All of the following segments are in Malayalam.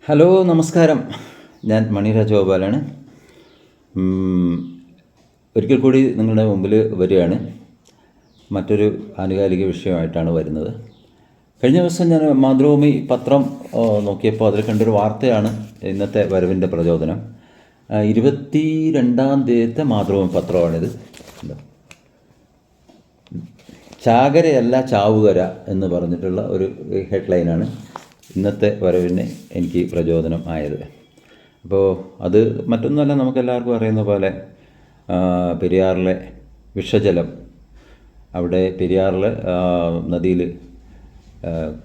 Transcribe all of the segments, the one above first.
ഹലോ, നമസ്കാരം. ഞാൻ മണി രാജഗോപാലാണ്. ഒരിക്കൽ കൂടി നിങ്ങളുടെ മുമ്പിൽ വരികയാണ്. മറ്റൊരു ആനുകാലിക വിഷയമായിട്ടാണ് വരുന്നത്. കഴിഞ്ഞ ദിവസം ഞാൻ മാതൃഭൂമി പത്രം നോക്കിയപ്പോൾ അതിൽ കണ്ടൊരു വാർത്തയാണ് ഇന്നത്തെ വരവിൻ്റെ പ്രചോദനം. 22-ാം തീയതിത്തെ മാതൃഭൂമി പത്രമാണിത്. ചാകരയല്ല ചാവുകര എന്ന് പറഞ്ഞിട്ടുള്ള ഒരു ഹെഡ്ലൈനാണ് ഇന്നത്തെ വരവിന് എനിക്ക് പ്രചോദനം ആയത്. അപ്പോൾ അത് മറ്റൊന്നുമല്ല, നമുക്കെല്ലാവർക്കും അറിയുന്ന പോലെ പെരിയാറിലെ വിഷജലം, അവിടെ പെരിയാറിലെ നദിയിൽ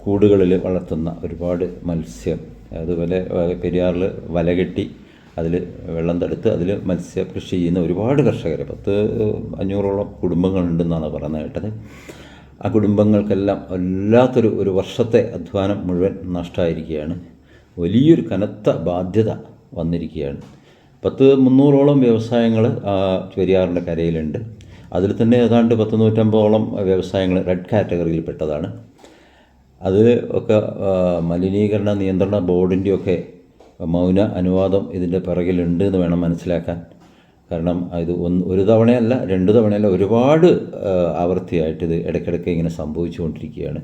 കൂടുകളിൽ വളർത്തുന്ന ഒരുപാട് മത്സ്യം, അതുപോലെ പെരിയാറിൽ വലകെട്ടി അതിൽ വെള്ളം തടുത്ത് അതിൽ മത്സ്യ കൃഷി ചെയ്യുന്ന ഒരുപാട് കർഷകർ, 500-ഓളം കുടുംബങ്ങളുണ്ടെന്നാണ് പറഞ്ഞു കേട്ടത്. ആ കുടുംബങ്ങൾക്കെല്ലാം വല്ലാത്തൊരു വർഷത്തെ അധ്വാനം മുഴുവൻ നഷ്ടമായിരിക്കുകയാണ്. വലിയൊരു കനത്ത ബാധ്യത വന്നിരിക്കുകയാണ്. 300-ഓളം വ്യവസായങ്ങൾ പെരിയാറിൻ്റെ കരയിലുണ്ട്. അതിൽ തന്നെ ഏതാണ്ട് 150-ഓളം വ്യവസായങ്ങൾ റെഡ് കാറ്റഗറിയിൽപ്പെട്ടതാണ്. അതിൽ ഒക്കെ മലിനീകരണ നിയന്ത്രണ ബോർഡിൻ്റെയൊക്കെ മൗന അനുവാദം ഇതിൻ്റെ പിറകിലുണ്ട് എന്ന് വേണം മനസ്സിലാക്കാൻ. കാരണം ഇത് ഒരു തവണയല്ല, 2 തവണയല്ല, ഒരുപാട് ആവർത്തിയായിട്ട് ഇത് ഇടയ്ക്കിടയ്ക്ക് ഇങ്ങനെ സംഭവിച്ചുകൊണ്ടിരിക്കുകയാണ്.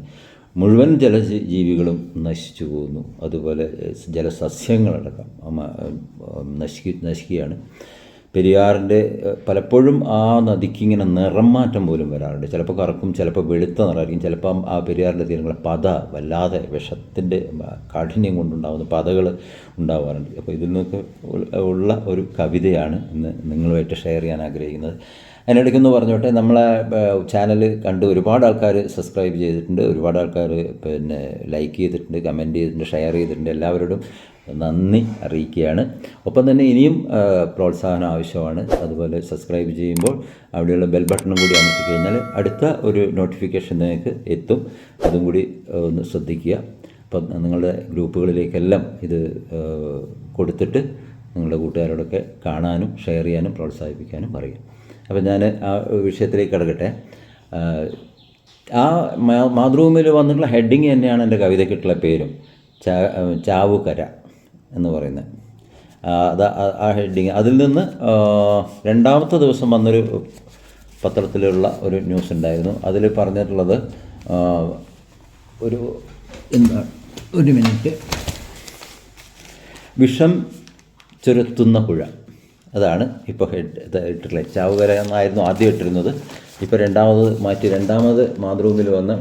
മുഴുവൻ ജലജീവികളും നശിച്ചു പോകുന്നു. അതുപോലെ ജലസസ്യങ്ങളടക്കം നശിക്കുകയാണ്. പെരിയാറിൻ്റെ പലപ്പോഴും ആ നദിക്കിങ്ങനെ നിറം മാറ്റം പോലും വരാറുണ്ട്. ചിലപ്പോൾ കറക്കും, ചിലപ്പോൾ വെളുത്ത നിറമായിരിക്കും. ചിലപ്പം ആ പെരിയാറിൻ്റെ തീരങ്ങൾ പത വല്ലാതെ വിഷത്തിൻ്റെ കാഠിന്യം കൊണ്ടുണ്ടാകുന്ന പതകൾ ഉണ്ടാവാറുണ്ട്. അപ്പോൾ ഇതിൽ നിന്നൊക്കെ ഉള്ള ഒരു കവിതയാണ് ഇന്ന് നിങ്ങളുമായിട്ട് ഷെയർ ചെയ്യാൻ ആഗ്രഹിക്കുന്നത്. അതിനിടയ്ക്കൊന്ന് പറഞ്ഞോട്ടെ, നമ്മളെ ചാനൽ കണ്ട് ഒരുപാട് ആൾക്കാർ സബ്സ്ക്രൈബ് ചെയ്തിട്ടുണ്ട്, ഒരുപാട് ആൾക്കാർ ലൈക്ക് ചെയ്തിട്ടുണ്ട്, കമൻറ്റ് ചെയ്തിട്ടുണ്ട്, ഷെയർ ചെയ്തിട്ടുണ്ട്. എല്ലാവരോടും നന്ദി അറിയിക്കുകയാണ്. ഒപ്പം തന്നെ ഇനിയും പ്രോത്സാഹനം ആവശ്യമാണ്. അതുപോലെ സബ്സ്ക്രൈബ് ചെയ്യുമ്പോൾ അവിടെയുള്ള ബെൽ ബട്ടണും കൂടി അമർത്തി കഴിഞ്ഞാൽ അടുത്ത ഒരു നോട്ടിഫിക്കേഷൻ നിങ്ങൾക്ക് എത്തും. അതും കൂടി ഒന്ന് ശ്രദ്ധിക്കുക. അപ്പം നിങ്ങളുടെ ഗ്രൂപ്പുകളിലേക്കെല്ലാം ഇത് കൊടുത്തിട്ട് നിങ്ങളുടെ കൂട്ടുകാരോടൊക്കെ കാണാനും ഷെയർ ചെയ്യാനും പ്രോത്സാഹിപ്പിക്കാനും പറയുക. അപ്പം ഞാൻ ആ വിഷയത്തിലേക്ക് കിടക്കട്ടെ. ആ മാതൃഭൂമിയിൽ വന്നിട്ടുള്ള ഹെഡിങ് തന്നെയാണ് എൻ്റെ കവിതയ്ക്കിട്ടുള്ള പേരും, ചാവുകര എന്ന് പറയുന്നത്. അത് ആ ഹെഡിങ്. അതിൽ നിന്ന് 2ാമത്തെ ദിവസം വന്നൊരു പത്രത്തിലുള്ള ഒരു ന്യൂസ് ഉണ്ടായിരുന്നു. അതിൽ പറഞ്ഞിട്ടുള്ളത് ഒരു മിനിറ്റ്, വിഷം ചുരത്തുന്ന പുഴ, അതാണ് ഇപ്പോൾ ഇട്ടിട്ടുള്ളത്. ചാവുകര എന്നായിരുന്നു ആദ്യം ഇട്ടിരുന്നത്. ഇപ്പോൾ 2ാമത് മാതൃഭൂമിയിൽ വന്ന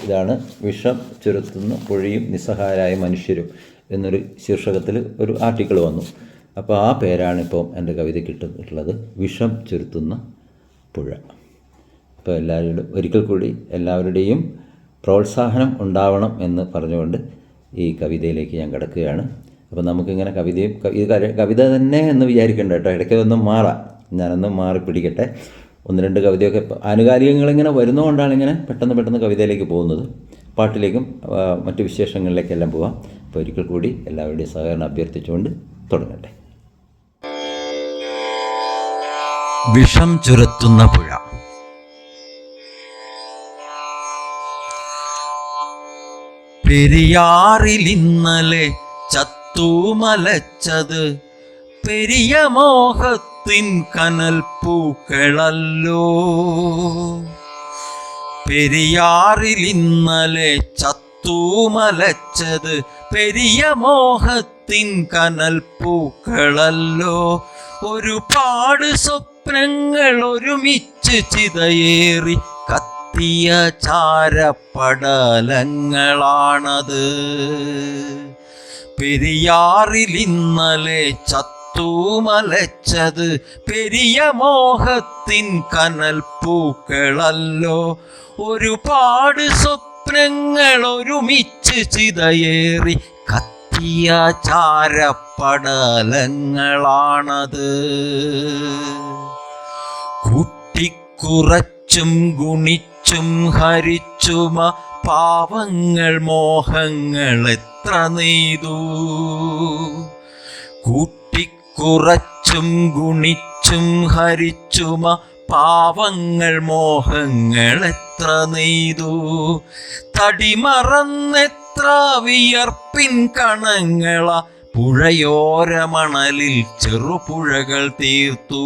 ഇതാണ്, വിഷം ചുരത്തുന്ന പുഴയും നിസ്സഹായരായ മനുഷ്യരും എന്നൊരു ശീർഷകത്തിൽ ഒരു ആർട്ടിക്കിൾ വന്നു. അപ്പോൾ ആ പേരാണ് ഇപ്പോൾ എൻ്റെ കവിതയ്ക്ക് ഇട്ടിട്ടുള്ളത്, വിഷം ചുരത്തുന്ന പുഴ. അപ്പോൾ ഒരിക്കൽ കൂടി എല്ലാവരുടെയും പ്രോത്സാഹനം ഉണ്ടാവണം എന്ന് പറഞ്ഞുകൊണ്ട് ഈ കവിതയിലേക്ക് ഞാൻ കിടക്കുകയാണ്. അപ്പോൾ നമുക്കിങ്ങനെ കവിത തന്നെ എന്ന് വിചാരിക്കേണ്ട കേട്ടോ, ഇടയ്ക്ക് ഒന്നും മാറാം. ഞാനൊന്ന് മാറി പിടിക്കട്ടെ. 1-2 കവിതയൊക്കെ ആനുകാലികങ്ങളിങ്ങനെ വരുന്നതുകൊണ്ടാണ് ഇങ്ങനെ പെട്ടെന്ന് കവിതയിലേക്ക് പോകുന്നത്. പാട്ടിലേക്കും മറ്റു വിശേഷങ്ങളിലേക്കെല്ലാം പോവാം. അപ്പോൾ ഒരിക്കൽ കൂടി എല്ലാവരുടെയും സഹകരണം അഭ്യർത്ഥിച്ചുകൊണ്ട് തുടങ്ങട്ടെ. വിഷം ചുരത്തുന്ന പുഴ. പെരിയാറിൽ ഇന്നലെ ചത്തുമലച്ചത് പെരിയ മോഹത്തിൻ കനൽ പൂക്കളല്ലോ. പെരിയാറിൽ ഇന്നലെ ചത്തുമലച്ചത് പെരിയ മോഹത്തിൻ കനൽ പൂക്കളല്ലോ. ഒരുപാട് സ്വപ്നങ്ങൾ ഒരുമിച്ച് ചിതയേറി കത്തിയ ചാരപ്പടലങ്ങളാണത്. പെരിയാറിൽ ഇന്നലെ ചത്തുമലച്ചത് പെരിയ മോഹത്തിൻ കനൽ പൂക്കളല്ലോ. ഒരുപാട് സ്വപ്നങ്ങൾ ഒരുമിച്ച് ചിതയേറി കത്തിയ ചാരപ്പടലങ്ങളാണത്. കൂട്ടിക്കുറച്ചും ഗുണിച്ചും ഹരിച്ചുമ പാവങ്ങൾ മോഹങ്ങൾ എത്ര നെയ്തു. കൂട്ടിക്കുറച്ചും ഗുണിച്ചും ഹരിച്ചുമ പാവങ്ങൾ മോഹങ്ങൾ എത്ര നെയ്തു. തടിമറന്നെത്ര വിയർപ്പിൻ കണങ്ങള പുഴയോര മണലിൽ ചെറുപുഴകൾ തീർത്തു.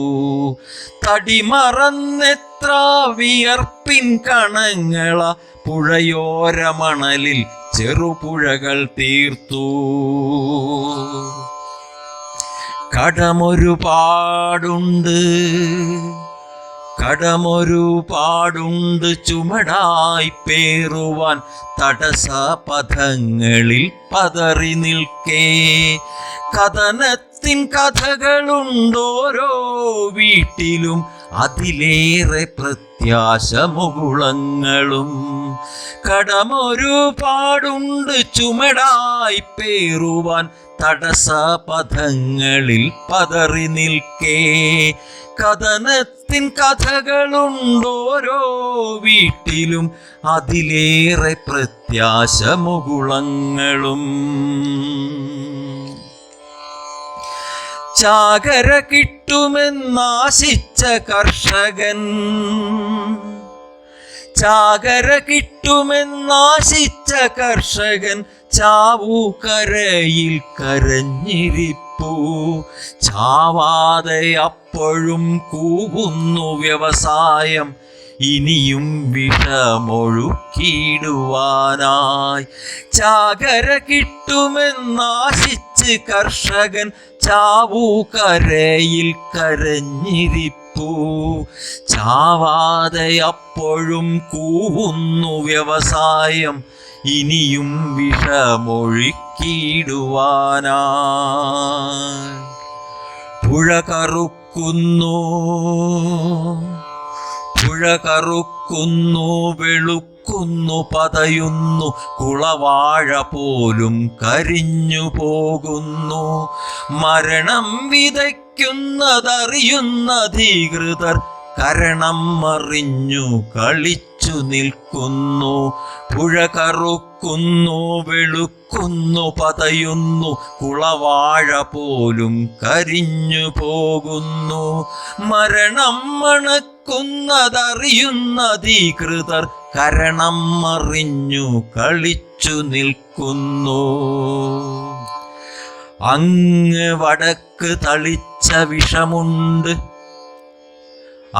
തടിമറന്നെത്ര വിയർപ്പിൻ കണങ്ങള പുഴയോര മണലിൽ ചെറുപുഴകൾ തീർത്തു. കടമൊരുപാടുണ്ട് ചുമടായി പേറുവാൻ തടസ്സപഥങ്ങളിൽ പതറി നിൽക്കേ. കഥനത്തിൻ കഥകളുണ്ടോരോ വീട്ടിലും, അതിലേറെ പ്രത്യാശ മുകുളങ്ങളും. കടമൊരുപാടുണ്ട് ചുമടായി പേറുവാൻ തടസ്സപഥങ്ങളിൽ പതറി നിൽക്കേ. കഥനത്തിൻ കഥകളുണ്ടോരോ വീട്ടിലും, അതിലേറെ പ്രത്യാശ മുകുളങ്ങളും. ചാകര കിട്ടുമെന്നാശിച്ച കർഷകൻ, ചാകര കിട്ടുമെന്നാശിച്ച കർഷകൻ ചാവൂക്കരയിൽ കരഞ്ഞിരിപ്പു. ചാവാതെ അപ്പോഴും കൂവുന്നു വ്യവസായം, ഇനിയും വിഷമൊഴുക്കിടുവാനായി. ചാകര കിട്ടുമെന്നാശിച്ച് കർഷകൻ ചാവൂക്കരയിൽ കരഞ്ഞിരിപ്പു. ചാവാതെ അപ്പോഴും കൂവുന്നു വ്യവസായം, ഇനിയും വിഷമൊഴുക്കിടുവാനായി. പുഴ കറുക്കുന്നു വെളുക്കുന്നു പതയുന്നു, കുളവാഴ പോലും കരിഞ്ഞു പോകുന്നു. മരണം വിതയ്ക്കുന്നതറിയുന്ന അധികൃതർ കരണം മറിഞ്ഞു കളിച്ചു നിൽക്കുന്നു. പുഴ കറുക്കുന്നു വെളുക്കുന്നു പതയുന്നു, കുളവാഴ പോലും കരിഞ്ഞു പോകുന്നു. മരണം മണക്കുന്നതറിയുന്ന അധികൃതർ കരണം മറിഞ്ഞു കളിച്ചു നിൽക്കുന്നു. അങ്ങ് വടക്ക് തളിച്ച വിഷമുണ്ട്,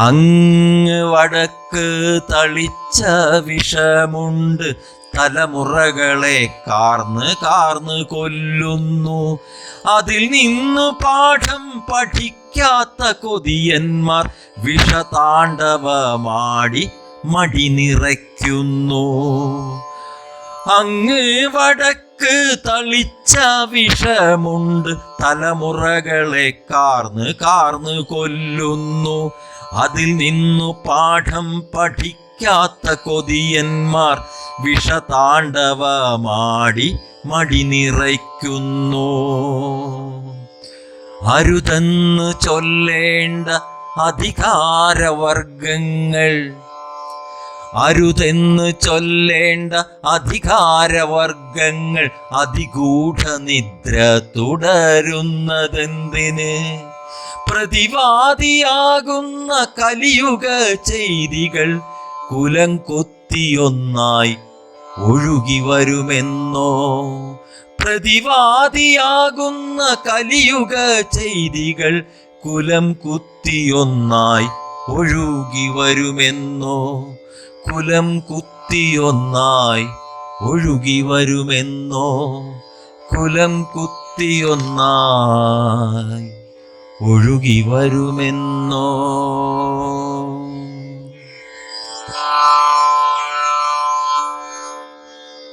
അങ്ങ് വടക്ക് തളിച്ച വിഷമുണ്ട്, തലമുറകളെ കാർന്ന് കൊല്ലുന്നു. അതിൽ നിന്നു പാഠം പഠിക്കാത്ത കൊതിയന്മാർ വിഷതാണ്ഡവമാടി മടി നിറയ്ക്കുന്നു. അങ്ങ് വടക്ക് തളിച്ച വിഷമുണ്ട്, തലമുറകളെ കാർന്ന് കൊല്ലുന്നു. അതിൽ നിന്നു പാഠം പഠിക്കാത്ത കൊതിയന്മാർ വിഷതാണ്ഡവമാടി മടി നിറയ്ക്കുന്നു. അരുതെന്ന് ചൊല്ലേണ്ട അധികാരവർഗങ്ങൾ, അരുതെന്ന് ചൊല്ലേണ്ട അധികാരവർഗങ്ങൾ അതിഗൂഢ നിദ്ര തുടരുന്നതെന്തിന്? പ്രതിവാദിയാകുന്ന കലിയുഗ ചെയ്തികൾ കുലം കൊത്തിയൊന്നായി ഒഴുകി വരുമെന്നോ? പ്രതിവാദിയാകുന്ന കലിയുഗ ചെയ്തികൾ കുലം കുത്തിയൊന്നായി ഒഴുകി വരുമെന്നോ? കുലം കുത്തിയൊന്നായി ഒഴുകി വരുമെന്നോ? കുലം കുത്തിയൊന്നായി ഒഴുകി വരുമെന്നോ?